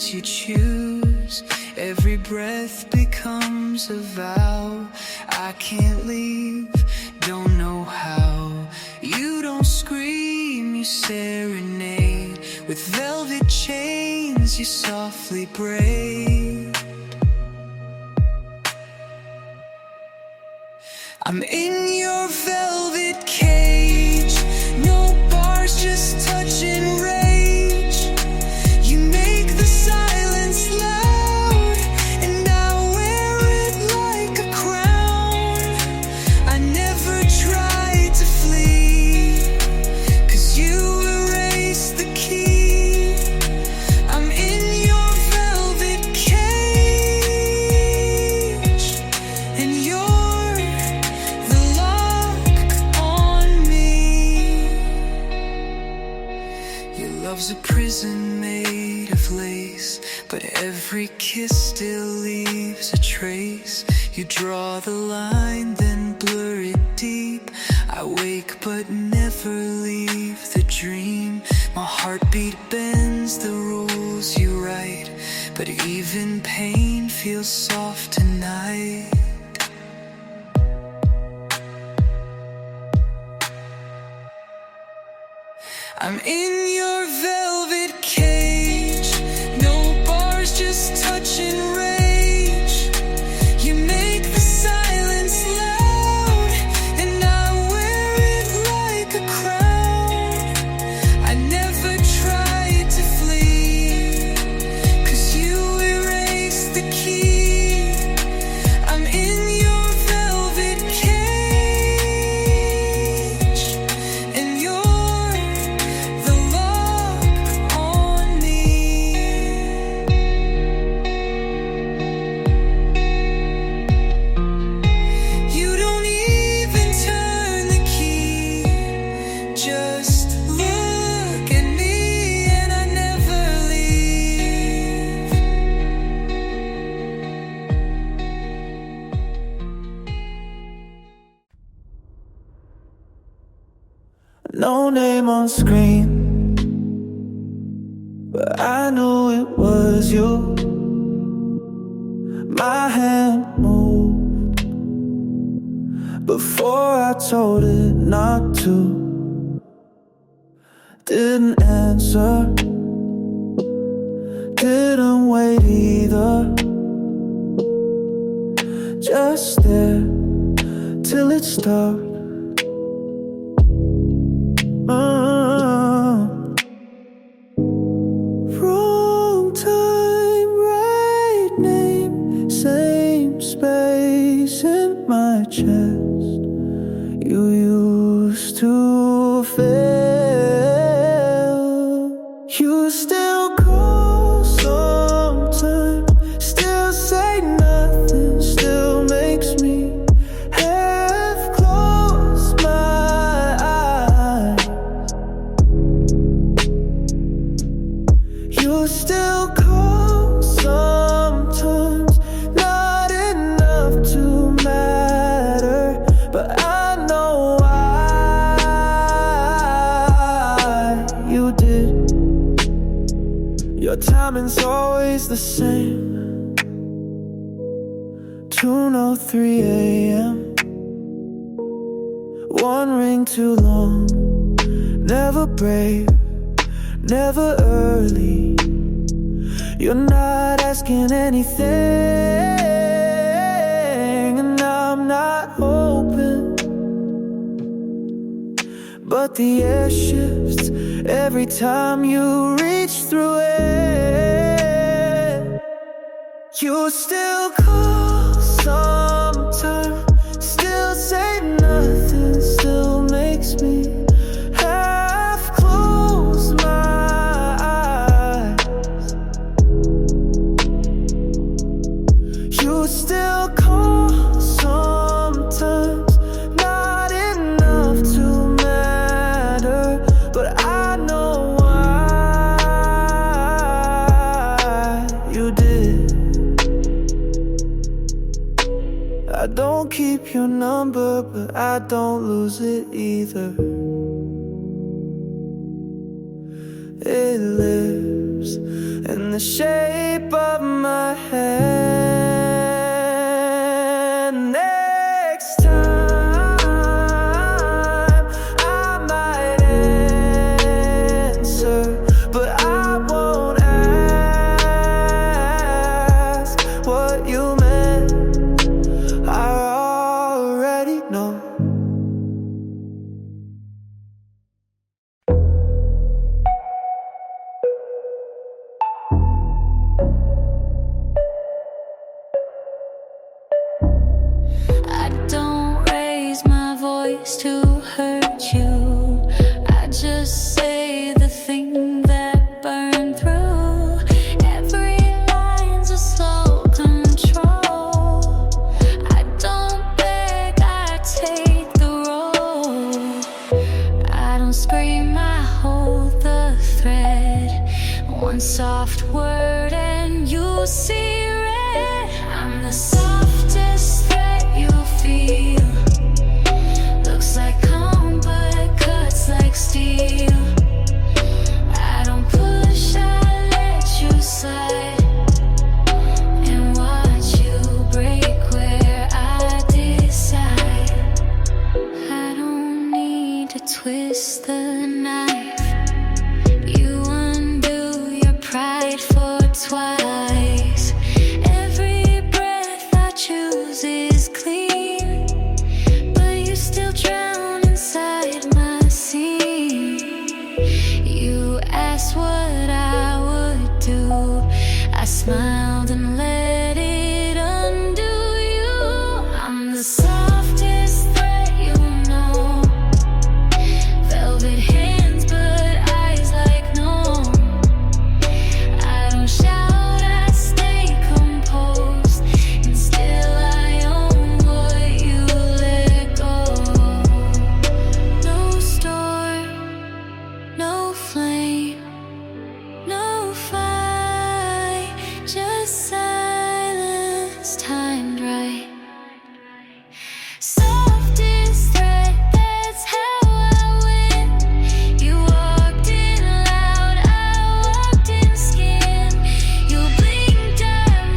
words you choose. Every breath becomes a vow. I can't leave, don't know how. You don't scream, you serenade. With velvet chains you softly braid. I'm in your velvet cage. No bars, just touch and rage. You make the silence loud, and I wear it like a crown. I never tried to flee, 'cause you erased the key. I'm in your velvet cage, and you're the lock on me. Your love's a prison made of lace, but every kiss still leaves a trace. You draw the line, then blur it deep. I wake but never leave the dream. My heartbeat bends the rules you write, but even pain feels soft tonight. I'm in your velvet cage. No bars, just touch and rage. You make the silence loud, and I wear it like a crown. I never tried to flee, 'cause you erased the key. I'm in your velvet cage, and you're the lock on me. You don't even turn the key, just look at me, and I never leave. No name on screen, but I knew it was you. My hand moved before I told it not to. Didn't answer, didn't wait either. Just there till it stopped. Wrong time, right name, same space in my chest. You used to fail. You still call sometimes, still say nothing, still makes me half close my eyes. You still call sometimes, not enough to matter, but I know why you did. Your timing's always the same. 2:03 a.m. One ring too long, never brave, never early. You're not asking anything, and I'm not hoping, but the air shifts every time you reach through it. You still call sometimes, still say nothing, still makes me half close my eyes. You still call sometimes, not enough to matter, but I know why you did. I don't keep your number, but I don't lose it either. It lives, and in the shape of my hand. Next time I might answer, but I won't ask what you meant. I already know. I don't raise my voice to hurt you. I just say the thing that burned through. Every line's a slow control. I don't beg, I take the role. I don't scream, I hold the thread. One soft word and you see red. I'm the softest thread you feel. Looks like calm but cuts like steel. I don't push, I let you slide and watch you break where I decide. I don't need to twist the knife. You undo your pride for twice. Every breath I choose is clean, but you still drown inside my scene. You asked what I would do. I smiled and let it undo you. I'm the softest thread you know. Velvet hands but eyes like no. I don't shout, I stay composed, and still I own what you let go. No storm, no flame, no fight, just silence timed right. Softest thread, that's how I win. You walked in loud, I walked in skin. You blinked, I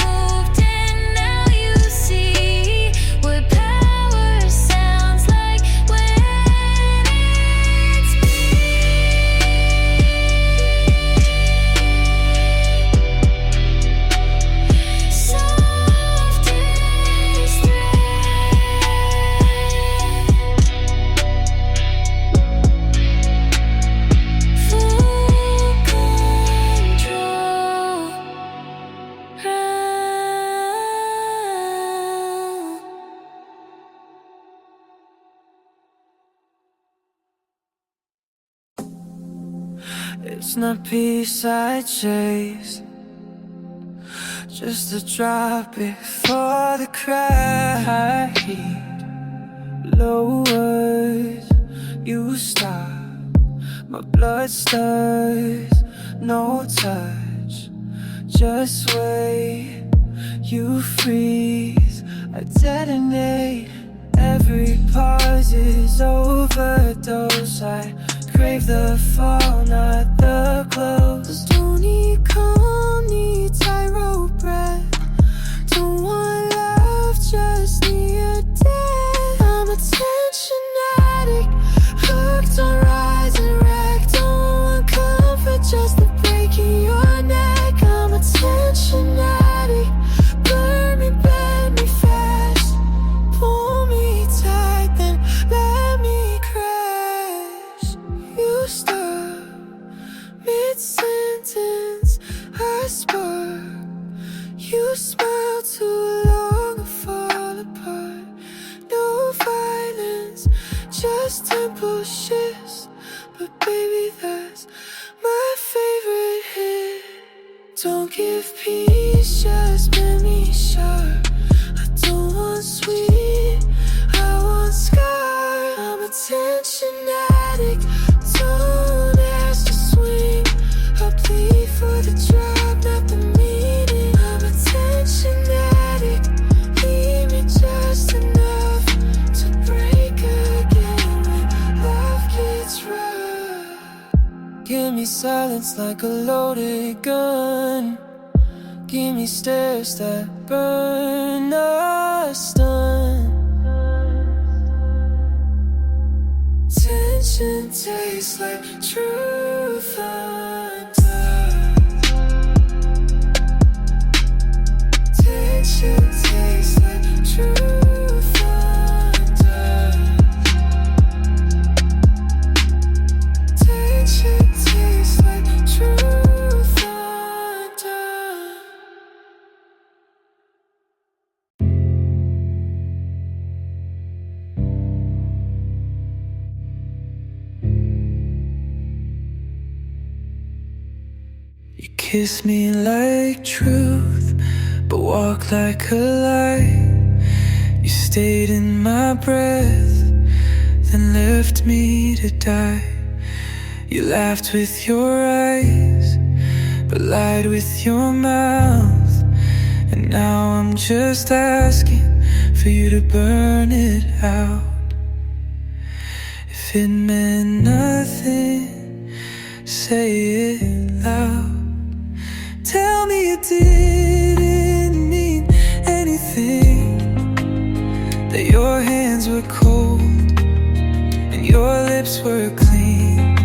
moved, and now you see what power sounds like when it's me. Softest thread. Full control. It's not peace I chase, just a drop before the crack. Heat lowers, you stop, my blood stirs. No touch, just wait. You freeze, I detonate. Every pause is overdose. I crave the fall, not the close. Don't need calm, need tightrope breath. Don't want love, just need a death. I'm a tension addict, hooked on rise and wreck. Don't want comfort, just the break in your neck. I'm a tension addict, burn me, bend me fast. Pull me tight, then let me crash. You stop mid-sentence, I spark. You silence like a loaded gun. Give me stares that burn us stun. Tension tastes like true thunder. Tension tastes like true thunder. Tension tastes like true thunder. You kiss me like truth, but walk like a lie. You stayed in my breath, then left me to die. You laughed with your eyes, but lied with your mouth. And now I'm just asking for you to burn it out. If it meant nothing, say it loud. Tell me it didn't mean anything, that your hands were cold and your lips were clean.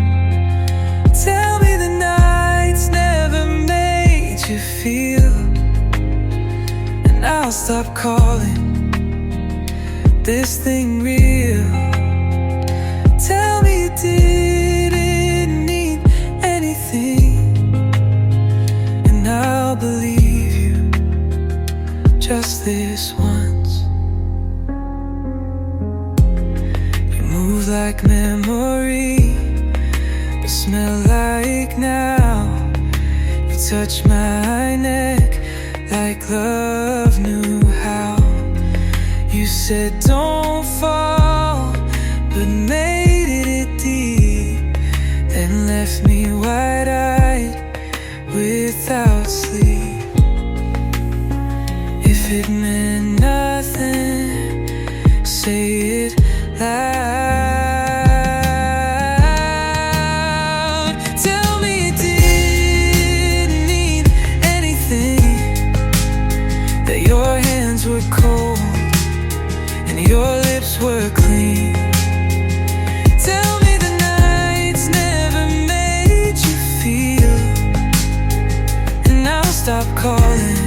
Tell me the nights never made you feel, and I'll stop calling this thing real. Tell me it didn't mean anything, I'll believe you just this once. You move like memory, but smell like now. You touch my neck like love knew how. You said don't fall, but made it deep, then left me wide-eyed without sleep. If it meant nothing, say it loud. Tell me it didn't mean anything, that your hands were cold and your lips were clean. Tell me the nights never made you feel, I'll stop calling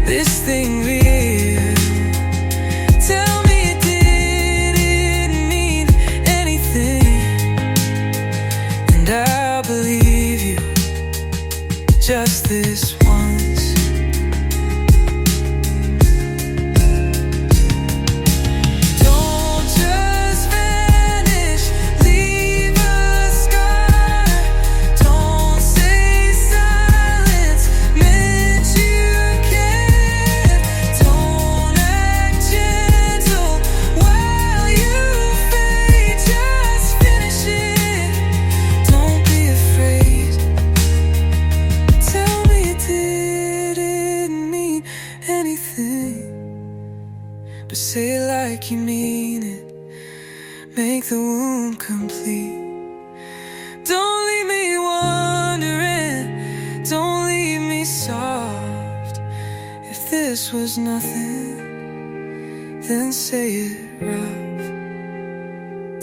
this thing real. Tell me it didn't mean anything, and I'll believe you just this once. Don't just vanish, leave a scar. Don't say silence meant you cared. Don't act gentle while you fade. Just finish it, don't be afraid. Tell me it didn't mean anything, but say it like you mean it. Make the wound complete. Don't leave me wondering, don't leave me soft. If this was nothing, then say it rough.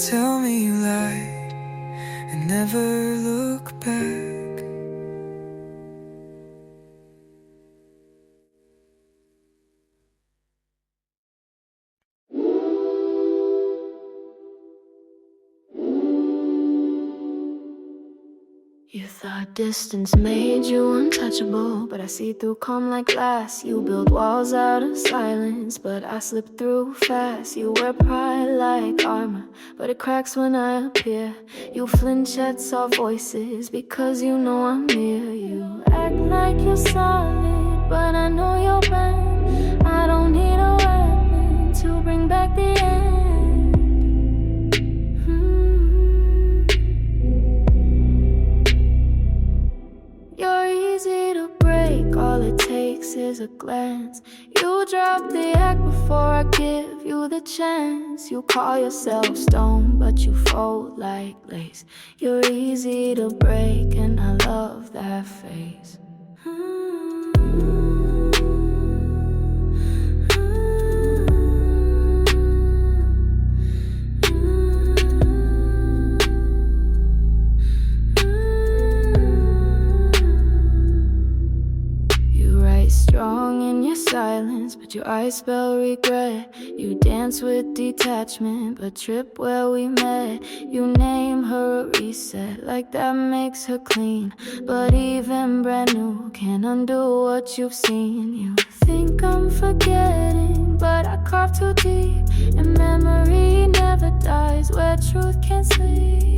Tell me you lied and never look back. You thought distance made you untouchable, but I see through calm like glass. You build walls out of silence, but I slip through fast. You wear pride like armor, but it cracks when I appear. You flinch at soft voices because you know I'm near. You act like you're solid, but I know you're bent. I don't need a weapon to bring back the end. You're easy to break, all it takes is a glance. You drop the act before I give you the chance. You call yourself stone, but but you fold like lace. You're easy to break, and I love that face. Strong in your silence, but your eyes spell regret. You dance with detachment, but trip where we met. You name her a reset, like that makes her clean. But even brand new can't undo what you've seen. You think I'm forgetting, but I carve too deep, and memory never dies where truth can't sleep.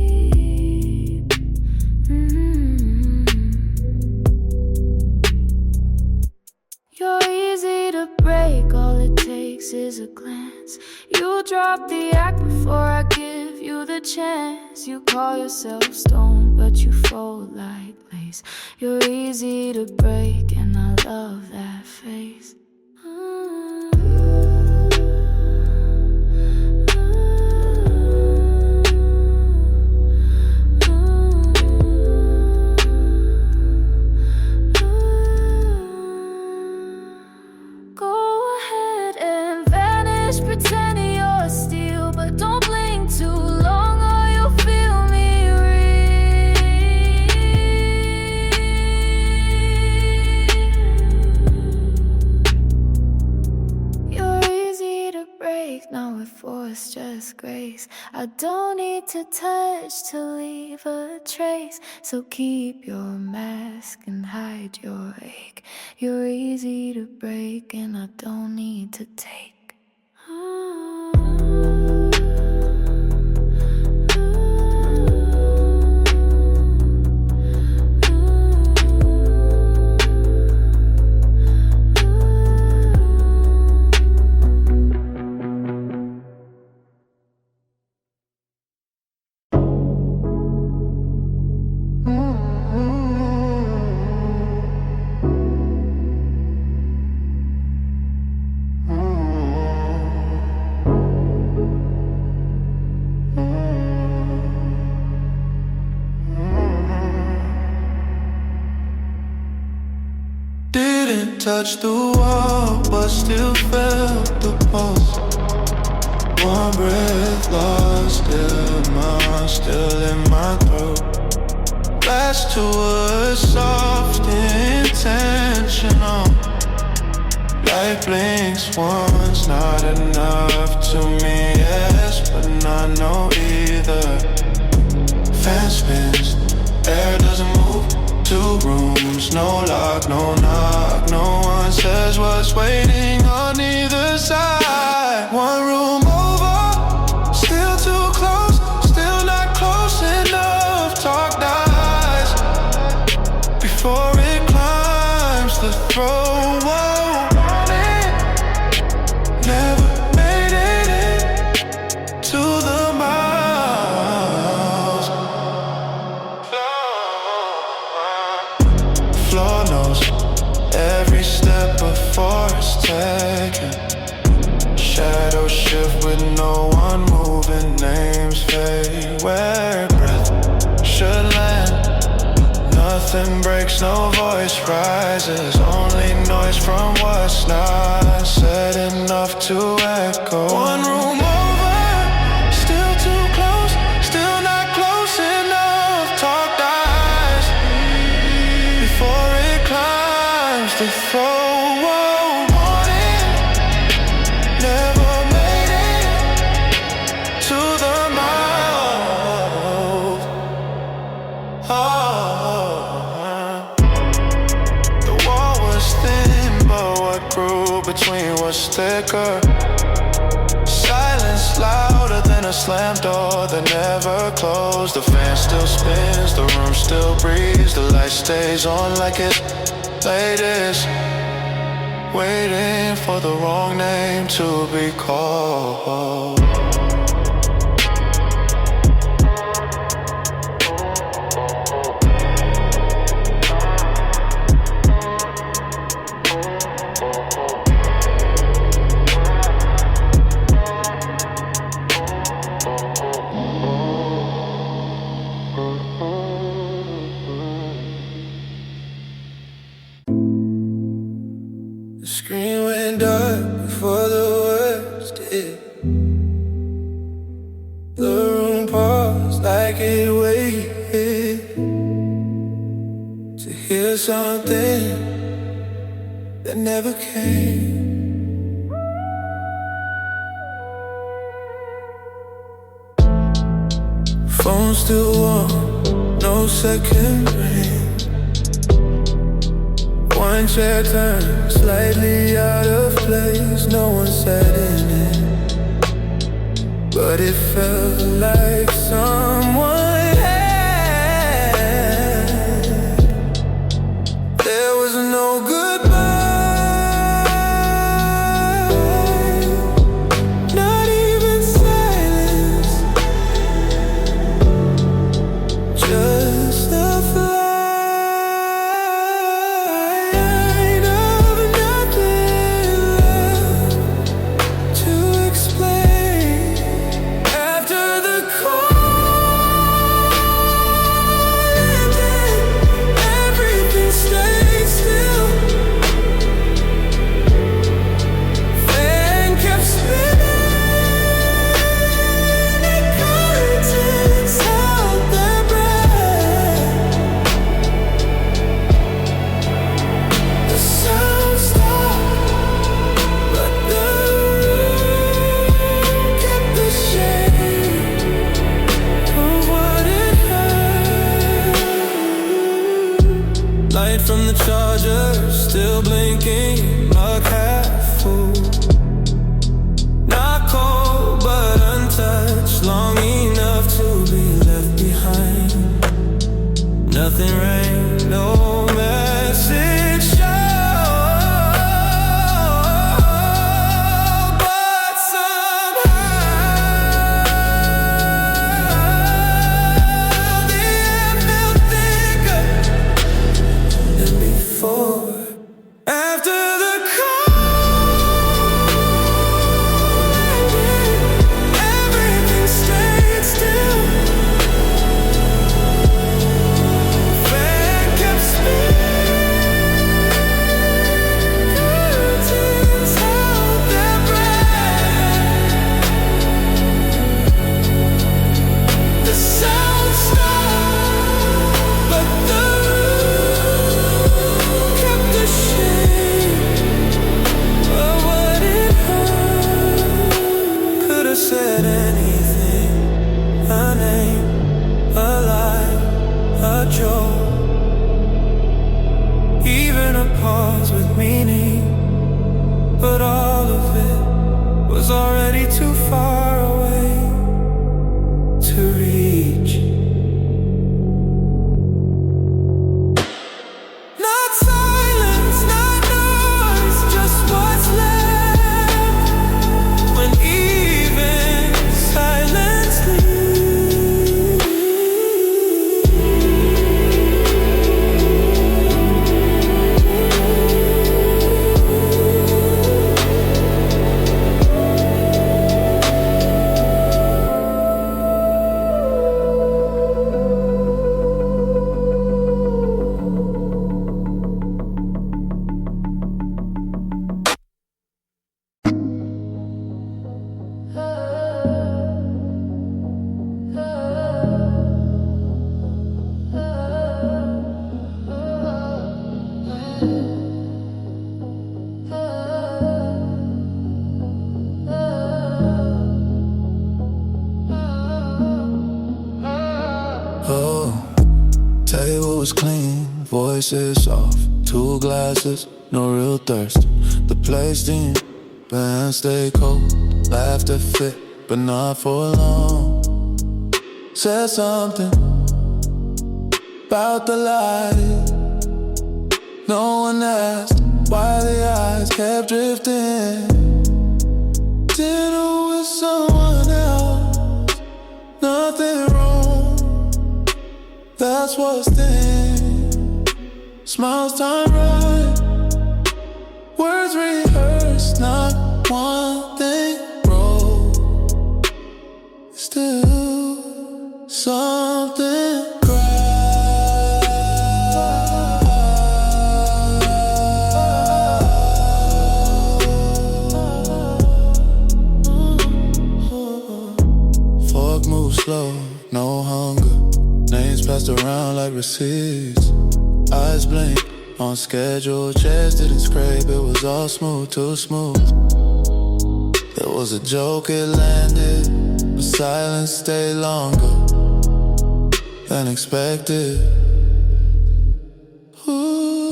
You're easy to break, all it takes is a glance. You drop the act before I give you the chance. You call yourself stone, but you fold like lace. You're easy to break, and I love that face. Pretending you're steel, but don't blink too long or you'll feel me real. You're easy to break, not with force, just grace. I don't need to touch to leave a trace, so keep your mask and hide your ache. You're easy to break, and I don't need to take. Touch the wall, but still felt the pulse. One breath lost, still in my throat. Last to us, soft, intentional. Light blinks once, not enough to me, yes, but not no either. Fan spins, air doesn't move. 2 rooms, no lock, no knock. No one says what's waiting on either side. 1 room over, still too close, still not close enough. Talk dies before it climbs the throne. Never made it in to the miles. Floor knows every step before it's taken. Shadow shift with no one moving. Names fade where breath should land. Nothing breaks, no voice rises. Only noise from what's not said, enough to echo. 1 room over, still too close, still not close enough. Talk dies before it climbs the throne. Never made it to the mouth. The wall was thin, but what grew between was thicker. Silence louder than a slammed door that never closed. The fan still spins, the room still breathes. The light stays on like it's latest. Waiting for the wrong name to be called. went dark before the words did. The room paused like it waited to hear something that never came. Phone still warm, no second ring. One chair turned slightly out of place. No one sat in it, but it felt like someone had. There was no goodbye, not even silence, just a flight of nothing left to explain. After the call ended, everything stayed still. Fan kept spinning, curtains held their breath. The sound stopped, but the room kept the shape of what it heard. Light from the charger, still blinking, mug half full. Not cold, but untouched, long enough to be left behind. Nothing rang, no message showed, but somehow the air felt thicker than before. After the call ended, everything stayed still. Fan kept spinning, curtains held their breath. The sound stopped, but the room kept the shape of what it heard. Could have said anything, a name, a lie, a joke, even a pause with meaning. But all of it was already too far away to reach. Not silence, not noise, just what's left when even silence leaves. Oh, table was clean, voices soft, 2 glasses, no real thirst. The place steam, band stay cold, laughter fit, but not for long. Said something about the light. No one asked why the eyes kept drifting. Dinner with someone else, nothing wrong, that's what's thin. Smiles time right, words rehearsed, not one thing wrong. Still something cries. passed around like receipts. Eyes blink, on schedule, chest didn't scrape, it was all smooth, too smooth. There was a joke, it landed, but silence stayed longer than expected. Ooh,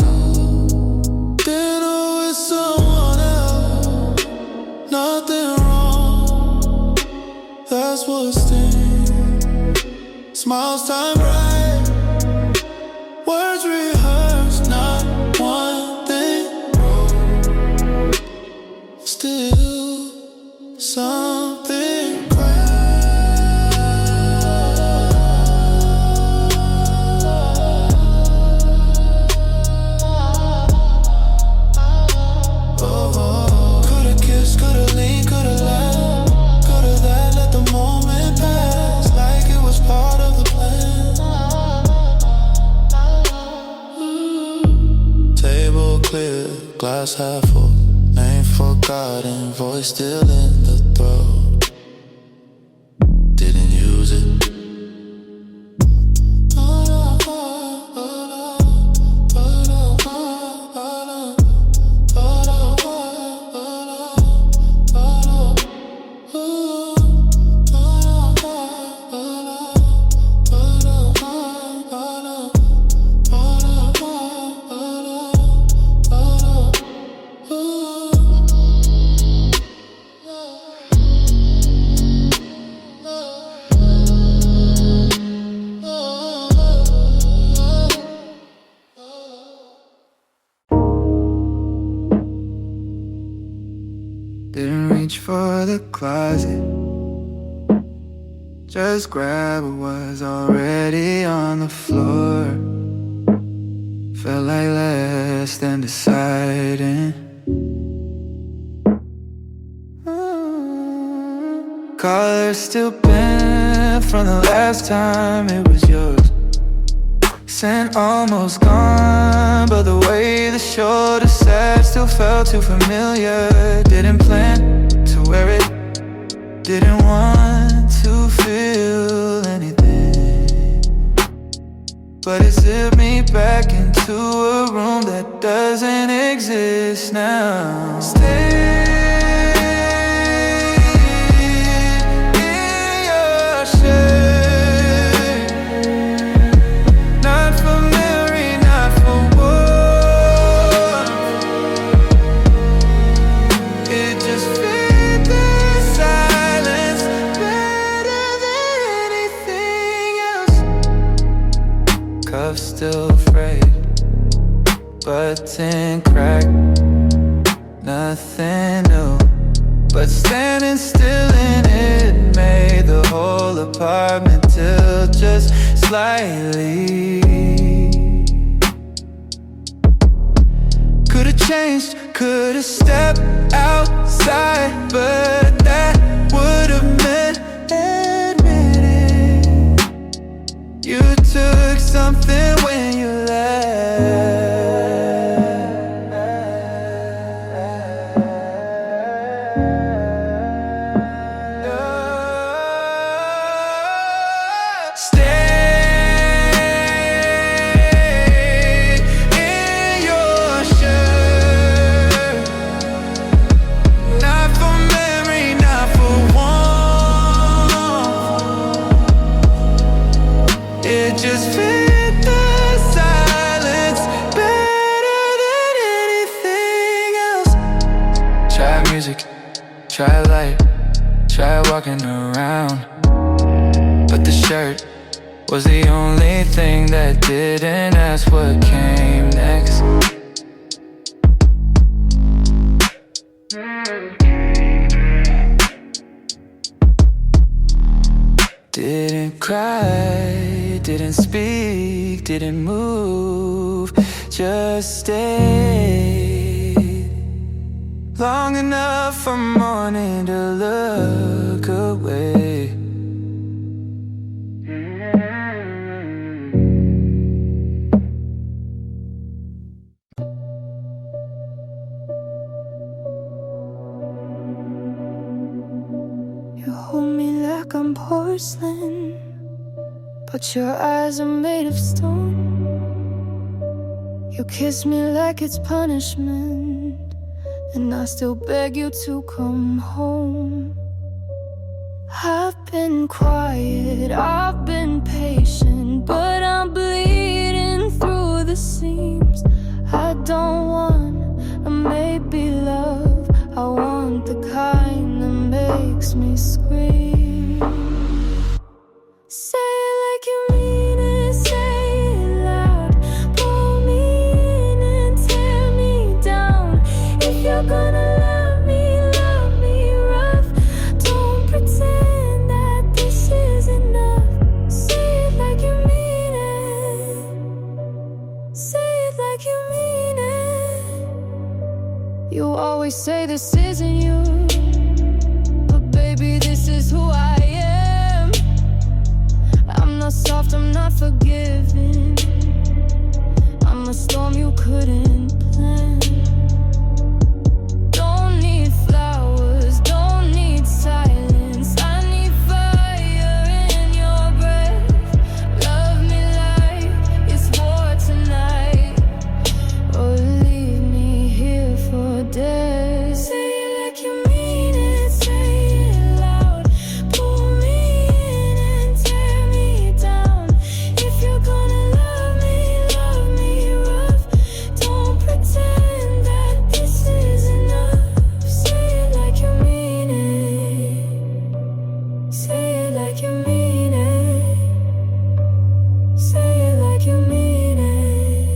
dinner with someone else, nothing wrong, that's what stings. Smiles time bright, words rehearsed, not one thing wrong. Still something cracked. Oh, coulda kissed, coulda leaned, coulda laughed, coulda that, let the moment pass like it was part of the plan. Table clear, glass half full, name forgotten, voice still in the throat. Didn't use it. Didn't reach for the closet, just grab what was already on the floor. Felt like less than deciding. Color still bent from the last time it was yours. Scent almost gone, but the way the shoulder sat still felt too familiar. Didn't plan to wear it, didn't want to feel anything, but it zipped me back into a room that doesn't exist now. Stay in your shade, not for memory, not for warmth. It just fit the silence better than anything else. Cuffs still frayed, button cracked, nothing new, but standing still in it made the whole apartment tilt just slightly. Could've changed, could've stepped outside, but that would've meant admitting you took something when you left. Stay in your shirt, not for memory, not for warmth. It just fit the silence better than anything else. Try music, try light, try walking around, but the shirt was the only thing that didn't ask what came next. Didn't cry, didn't speak, didn't move, just stayed long enough for morning to look away. You hold me like I'm porcelain, but your eyes are made of stone. You kiss me like it's punishment, and I still beg you to come home. I've been quiet, I've been patient, but I'm bleeding through the seams. I don't want a maybe love, I want the kind that makes me scream. Say it like you mean it, say it loud. Pull me in and tear me down. If you're gonna love me rough. Don't pretend that this is enough. Say it like you mean it. Say it like you mean it. You always say this isn't you, but baby, this is who I am. I'm not soft, I'm not forgiving. I'm a storm you couldn't plan. Don't need flowers, don't need silence. I need fire in your breath. Love me like it's war tonight, or leave me here for dead. Say it like you mean it, say it loud. Pull me in and tear me down. If you're gonna love me rough. Don't pretend that this is enough. Say it like you mean it. Say it like you mean it. Say it like you mean it.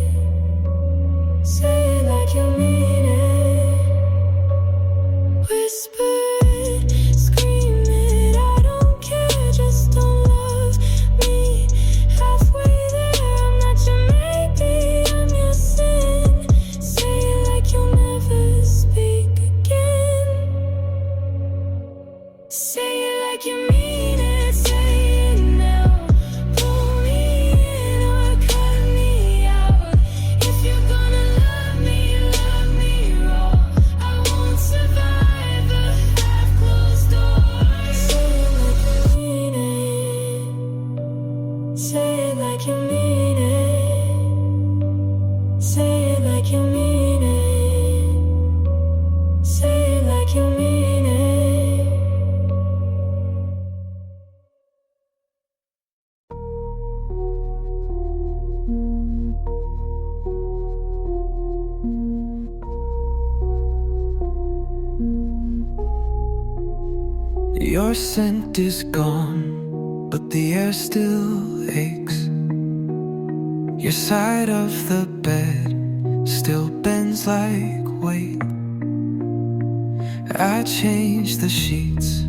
Say it like you mean it. Whisper it, scream it, I don't care, just don't love me. Halfway there, I'm not your maybe, I'm your sin. Say it like you'll never speak again. Say it like you mean it, say it now. Pull me in or cut me out. If you're gonna love me raw. I won't survive a half-closed door. Say it like you mean it. Say it like you mean it. Say it like you mean it. Say it like you mean it. Your scent is gone, but the air still aches. Your side of the bed still bends like weight. I changed the sheets,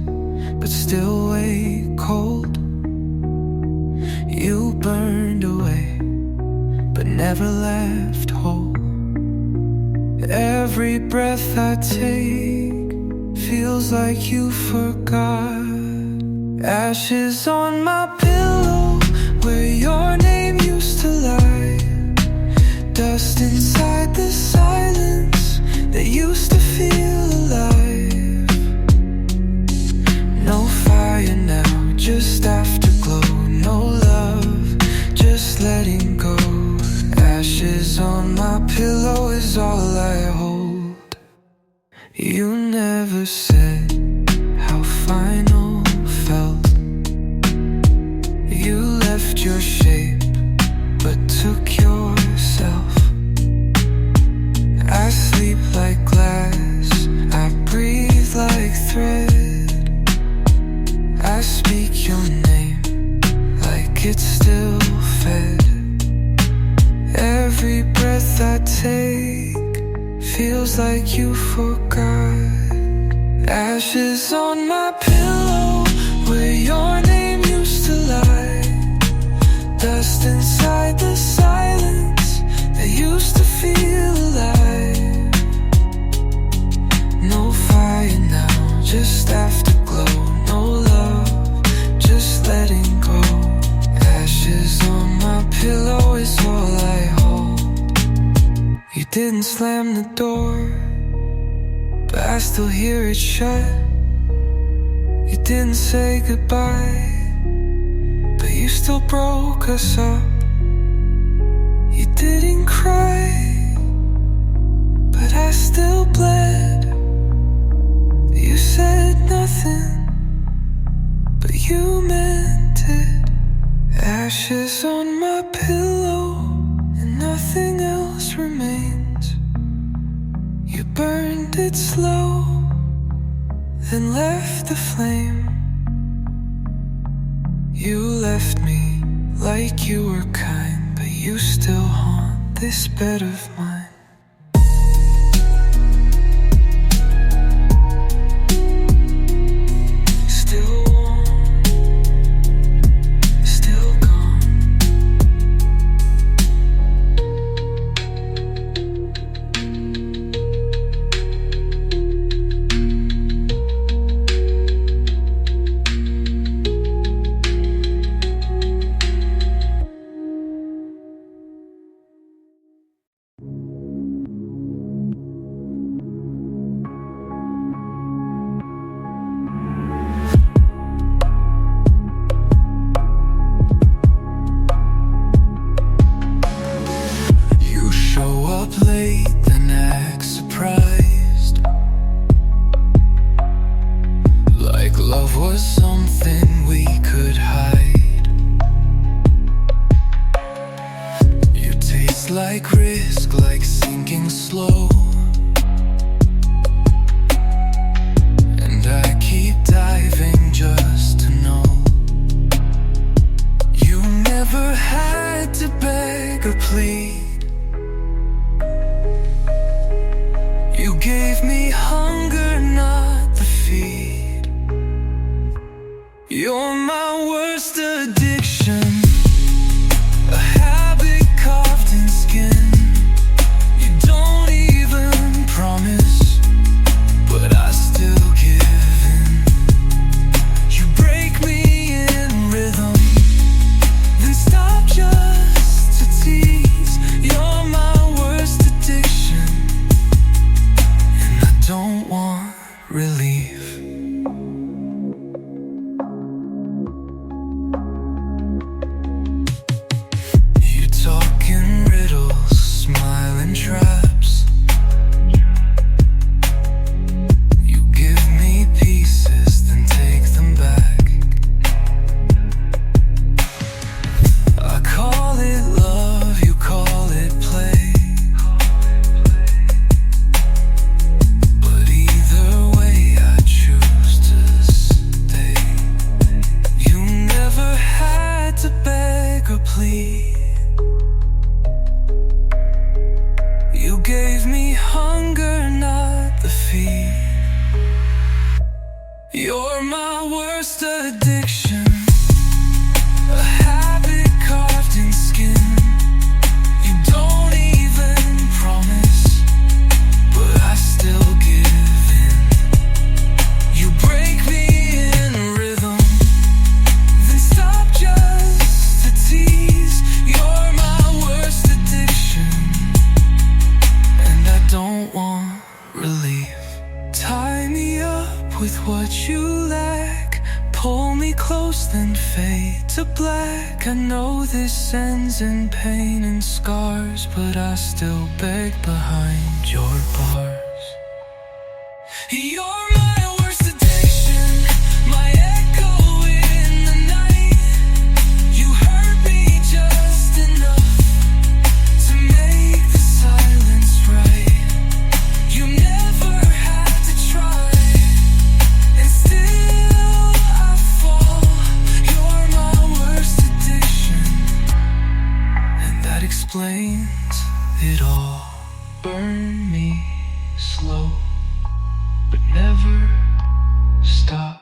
but still wake cold. You burned away, but never left whole. Every breath I take feels like you forgot. Ashes on my pillow, where your name used to lie. Dust inside the silence that used to feel alive. No fire now, just afterglow. No love, just letting go. Ashes on my pillow is all I hold. You never said how final felt. You left your shape, but took yourself. I sleep like glass, I breathe like thread. I speak your name like it's still fed. Every breath I take feels like you forgot. Ashes on my pillow, where your name used to lie. Dust inside the silence that used to feel alive. No fire now, just afterglow. No love, just letting go. Ashes on my pillow is all I hold. You didn't slam the door, but I still hear it shut. You didn't say goodbye, but you still broke us up. You didn't cry, but I still bled. You said nothing, but you meant it. Ashes on my pillow, and nothing else remains. You burned it slow, then left the flame. You left me like you were kind, but you still haunt this bed of mine. Late, then act surprised, like love was something we could hide. You taste like risk, like sinking slow, and I keep diving just to know. You never had to beg or plead. You gave me hunger, not the feed. You're my worst addiction, a habit carved in skin. You don't even promise, but I still give in. You break me in rhythm, then stop just to tease. You're my worst addiction, don't want relief. You talk in riddles, smile in traps. You give me pieces, then take them back. I call it love, you call it play. You gave me hunger, not the feed. You're my worst addiction, a habit carved in skin. You don't even promise, but I still give in. You break me in rhythm, then stop just to tease. You're my worst addiction, and I don't want relief. Tie me up with what you lack, pull me close then fade to black. I know this ends in pain and scars, but I still beg behind your bars. You're my worst addiction, my echo in the night. You hurt me just enough to make the silence right. You never had to try, and still I fall. You're my worst addiction, and that explains it all. Burn me slow, but never stop.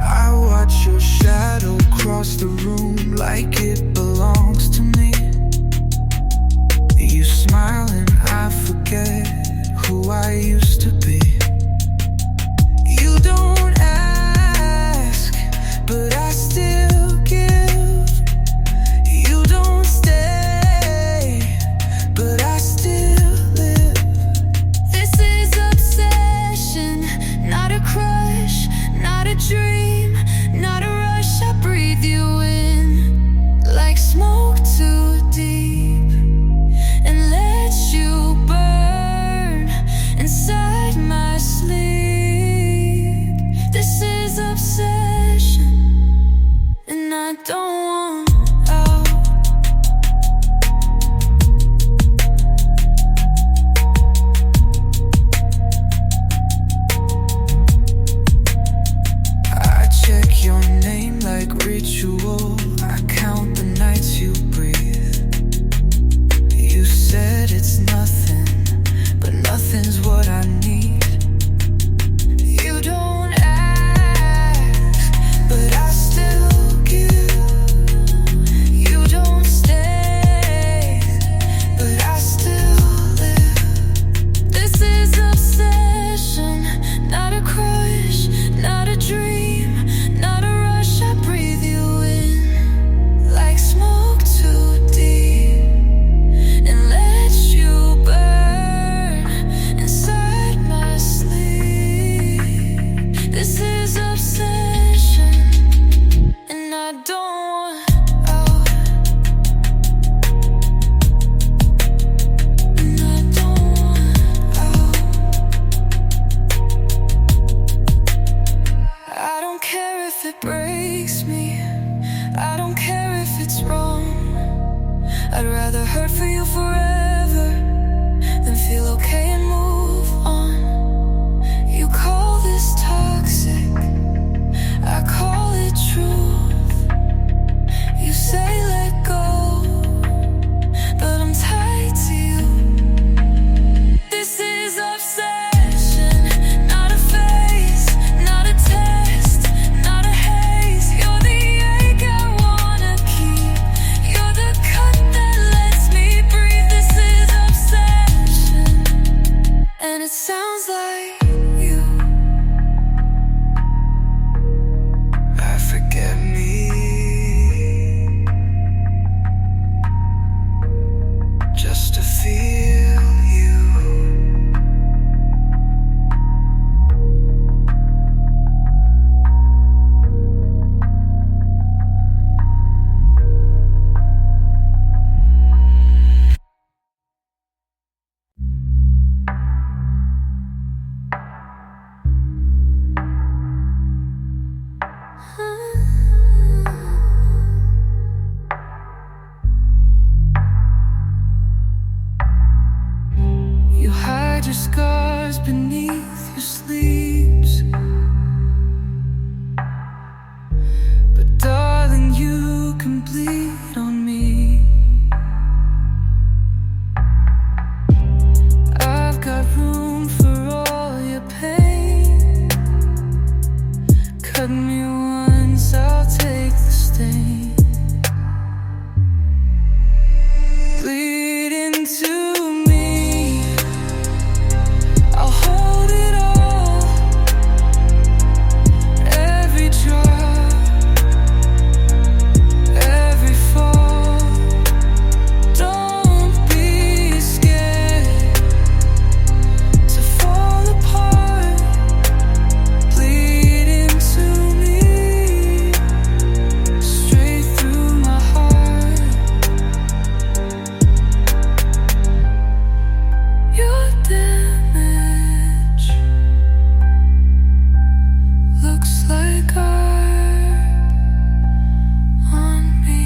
I watch your shadow cross the room like it belongs to me. You smile and I forget who I used to be. You don't ask and it sounds like you. I forget me, just to feel you. You hide your scars beneath your sleeves, but darling, you can bleed on me. I've got room for all your pain. Cut me once, I'll take the stain. Bleed into me, I'll hold it all. Every drop, every fall. Don't be scared to fall apart. Bleed into me, straight through my heart. Your damage looks like art on me.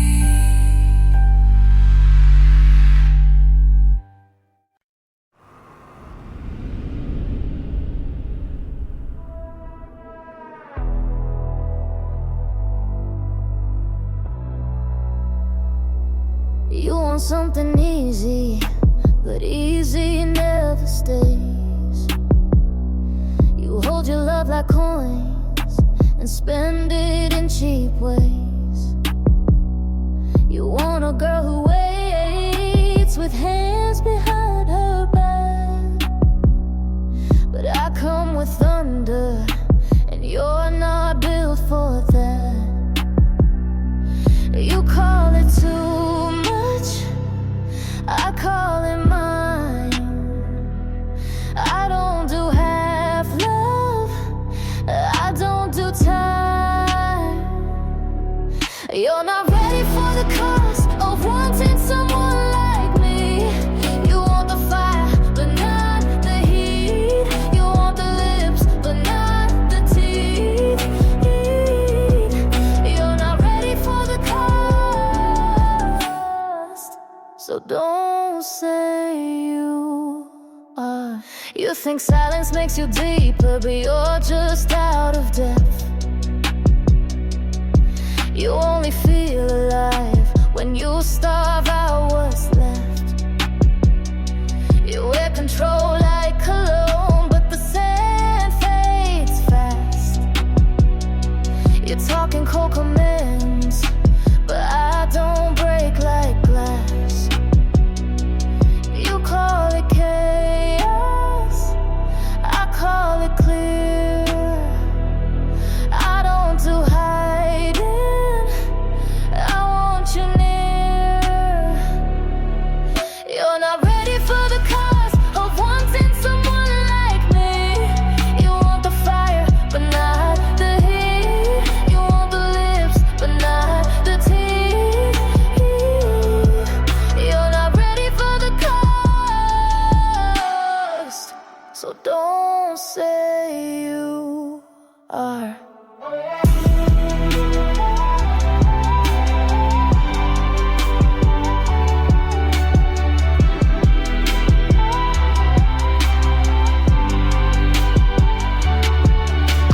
You want something easy, but easy never stays. You hold your love like coins and spend it in cheap ways. You want a girl who waits with hands behind her back, but I come with thunder, and you're not built for that. You call it too much, I call it mine. I don't do half love, I don't do time. You're not ready for the cost of wanting someone like me. You want the fire, but not the heat. You want the lips, but not the teeth. You're not ready for the cost, so don't say you are. You think silence makes you deeper, but you're just out of depth. You only feel alive when you starve out what's left. You wear control like cologne, but the sand fades fast. You're talking cold commands, but I don't break like glass. You call it chaos, I call it clear. I don't do hiding, I want you near. You're not ready for the cost of wanting someone like me. You want the fire, but not the heat. You want the lips, but not the teeth. You're not ready for the cost, so don't say you are.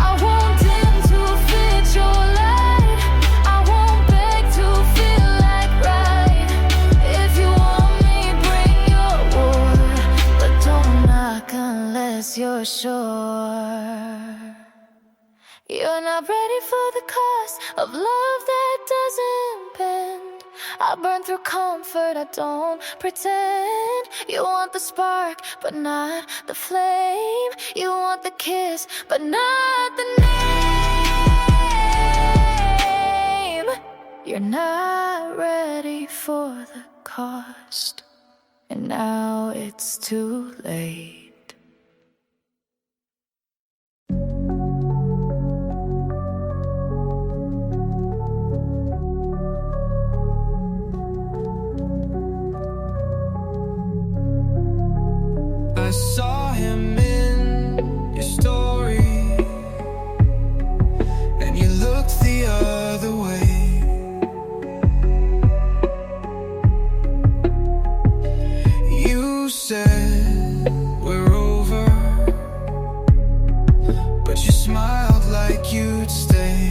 I won't dim to fit your light. I won't beg to feel like right. If you want me, bring your war, but don't knock unless you're sure. You're not ready for the cost of love that doesn't bend. I burn through comfort, I don't pretend. You want the spark, but not the flame. You want the kiss, but not the name. You're not ready for the cost, and now it's too late. I saw him in your story, and you looked the other way. You said we're over, but you smiled like you'd stay.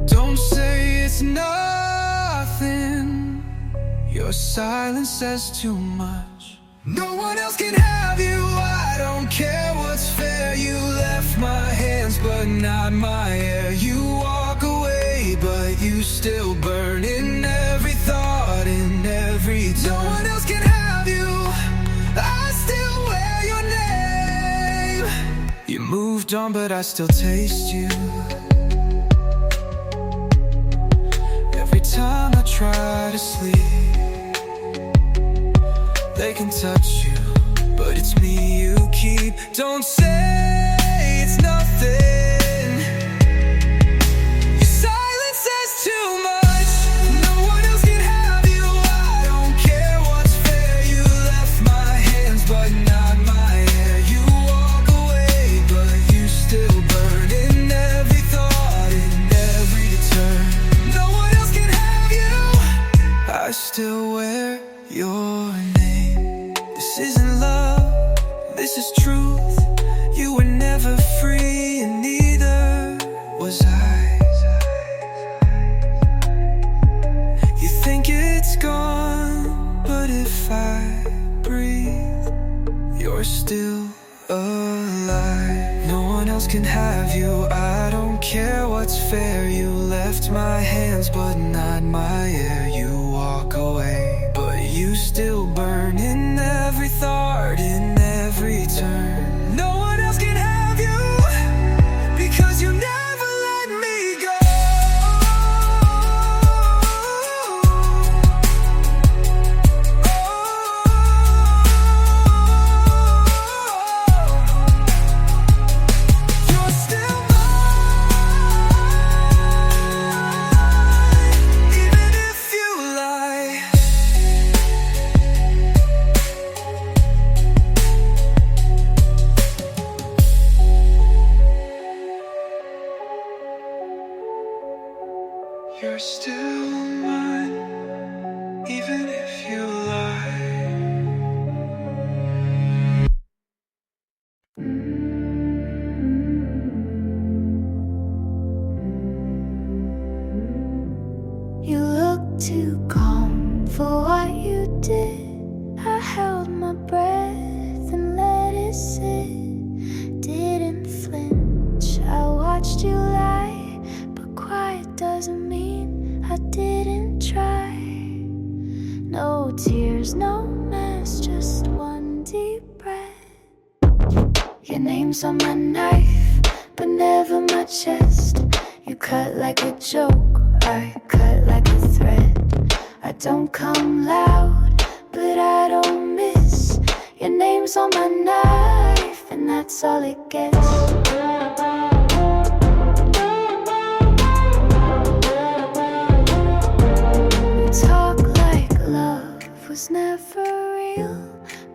Don't say it's nothing, your silence says too much. No one else can have you, I don't care what's fair. You left my hands but not my air. You walk away but you still burn in every thought, in every turn. No one else can have you, I still wear your name. You moved on but I still taste you. Every time I try to sleep, they can touch you, but it's me you keep. Don't say it's nothing, your silence says too much. No one else can have you, I don't care what's fair. You left my hands but not my air. You walk away but you still burn in every thought, in every turn. No one else can have you, I still wear your name. This isn't love, this is truth. You were never free and neither was I. You think it's gone, but if I breathe, you're still alive. No one else can have you, I don't care what's fair. You left my hands but not my air. You walk away but you still burn in every thought, in every turn. No one else can have you, because you never let me go. You're still mine, even if you lie. You're still mine, even if you lie. You look too calm for what you did. I held my breath and let it sit. Didn't flinch, I watched you lie. But quiet doesn't mean I didn't try. No tears, no mess, just one deep breath. Your name's on my knife, but never my chest. You cut like a joke, I cut like a thread. I don't come loud, but I don't miss. Your name's on my knife, and that's all it gets. You talk like love was never real,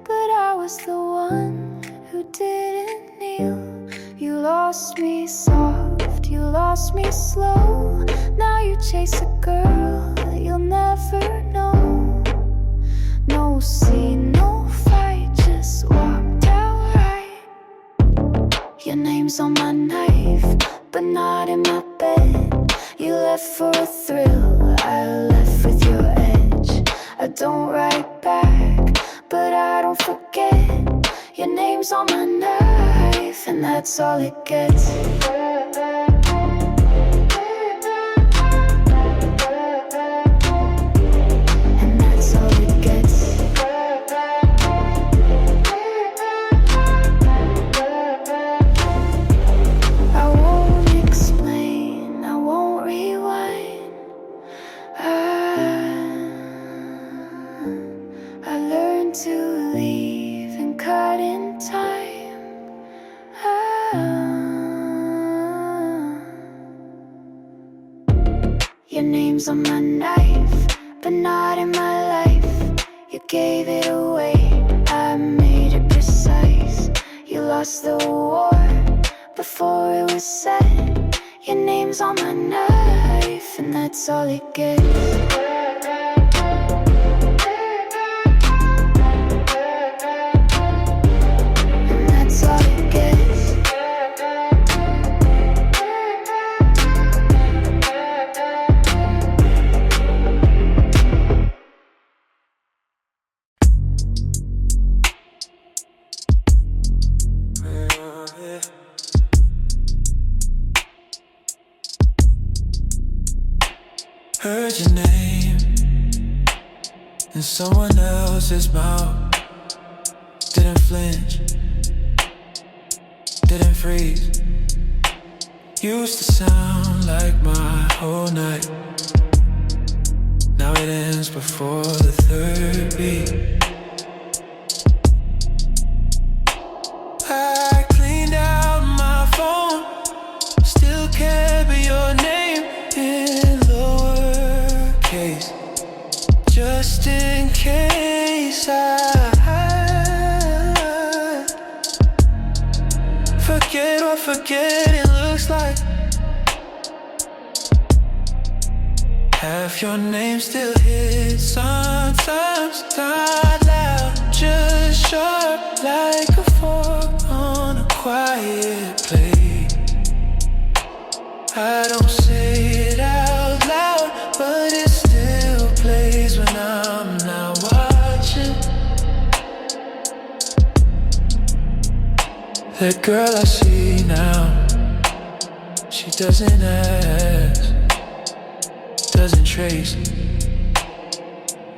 but I was the one who didn't kneel. You lost me soft, you lost me slow. Now you chase a girl you'll never know. No scene, no fight, just walked out right. Your name's on my knife, but not in my bed. You left for a thrill, I left with your edge. I don't write back, but I don't forget. Your name's on my knife, and that's all it gets. meant to leave and cut in time. Your name's on my knife, but not in my life. You gave it away, I made it precise. You lost the war before it was said. Your name's on my knife, and that's all it gets. And that's all it gets. Heard your name in someone else's mouth. Didn't flinch, didn't freeze. Used to sound like my whole night. Now it ends before the third beat. I cleaned out my phone, still carry your name in lowercase, just in case I forget what forgetting looks like. Half your name still hits sometimes, not loud, just sharp like a fork on a quiet plate. I don't say it out loud, but it still plays when I'm not watching. That girl I see now, she doesn't ask, doesn't trace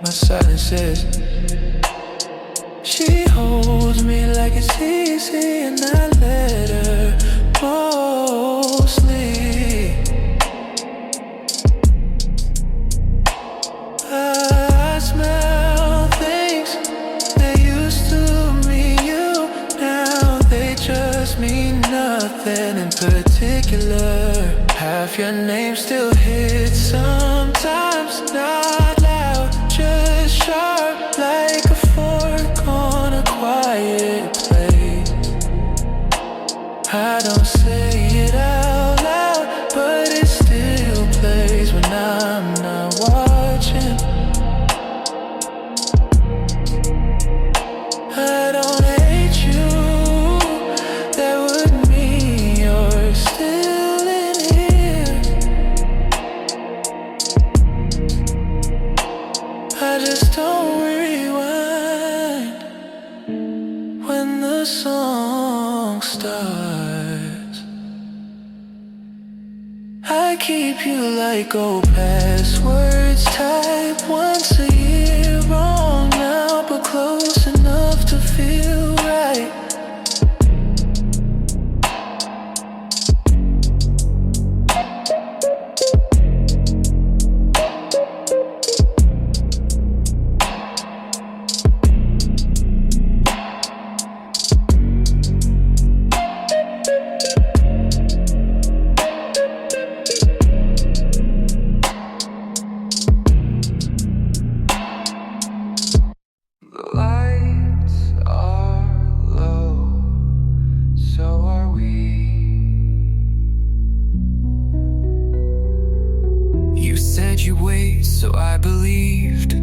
my silences. She holds me like it's easy, and I let her mostly. I smell things that used to mean you, now they just mean nothing in particular. Half your name still hits sometimes, not loud, just sharp like a fork on a quiet plate. I don't say it out loud, but it still plays when I'm not watching. I don't hate you, that would mean you're still in here. I just don't rewind when the song starts. I keep you like old passwords, type once a year, wrong now, but close enough to feel right. The lights are low, so are we. You said you'd wait, so I believed.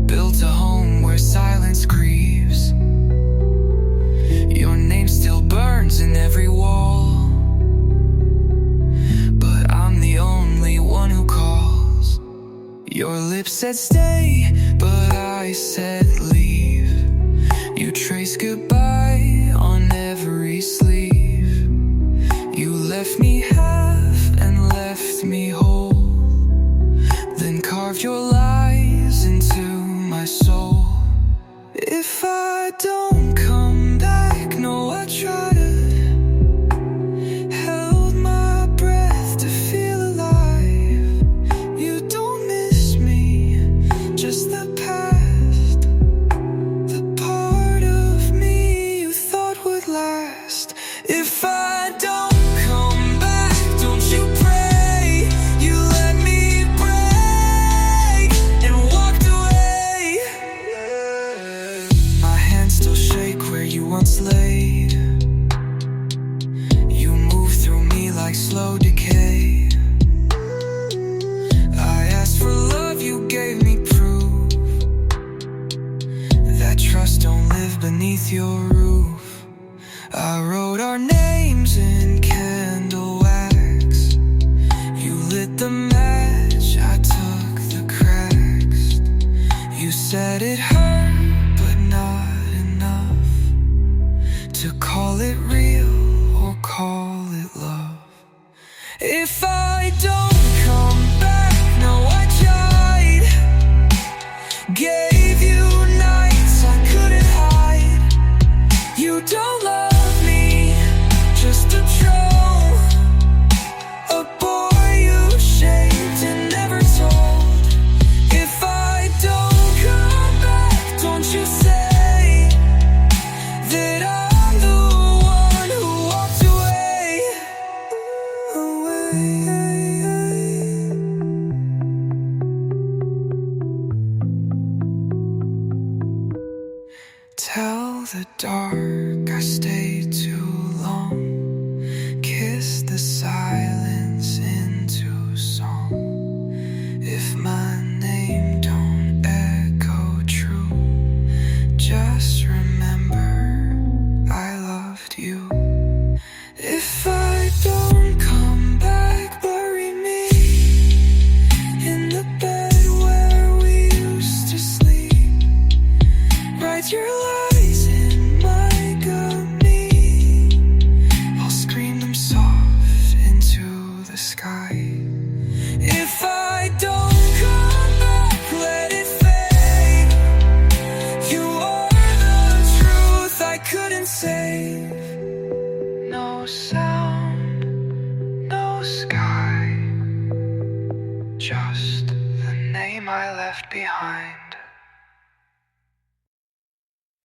Built a home where silence grieves. Your name still burns in every wall, but I'm the only one who calls. Your lips said stay, but I said leave. You traced goodbye on every sleeve. You left me half and left me whole, then carved your lies into my soul. If I don't come back, no, I tried. Held my breath to feel alive. You don't miss me, just the past. beneath your roof. I wrote our names in candle wax. You lit the match, I took the cracks. You said it hurt, but not enough to call it real or call it love. If I don't come back, no, I tried. Gave you nights I couldn't hide. You don't love me, just a troll, a boy you shaped and never told. If I don't come back, don't you say that I'm the one who walked away. Tell the dark I stayed too long. Kiss the silence into song. If my name don't echo true, just remember I loved you. If I don't come back, bury me in the bed where we used to sleep. Write your lies in my gummy. I'll scream them soft into the sky. If I don't come back, let it fade. You are the truth I couldn't save. No sound, no sky, just the name I left behind.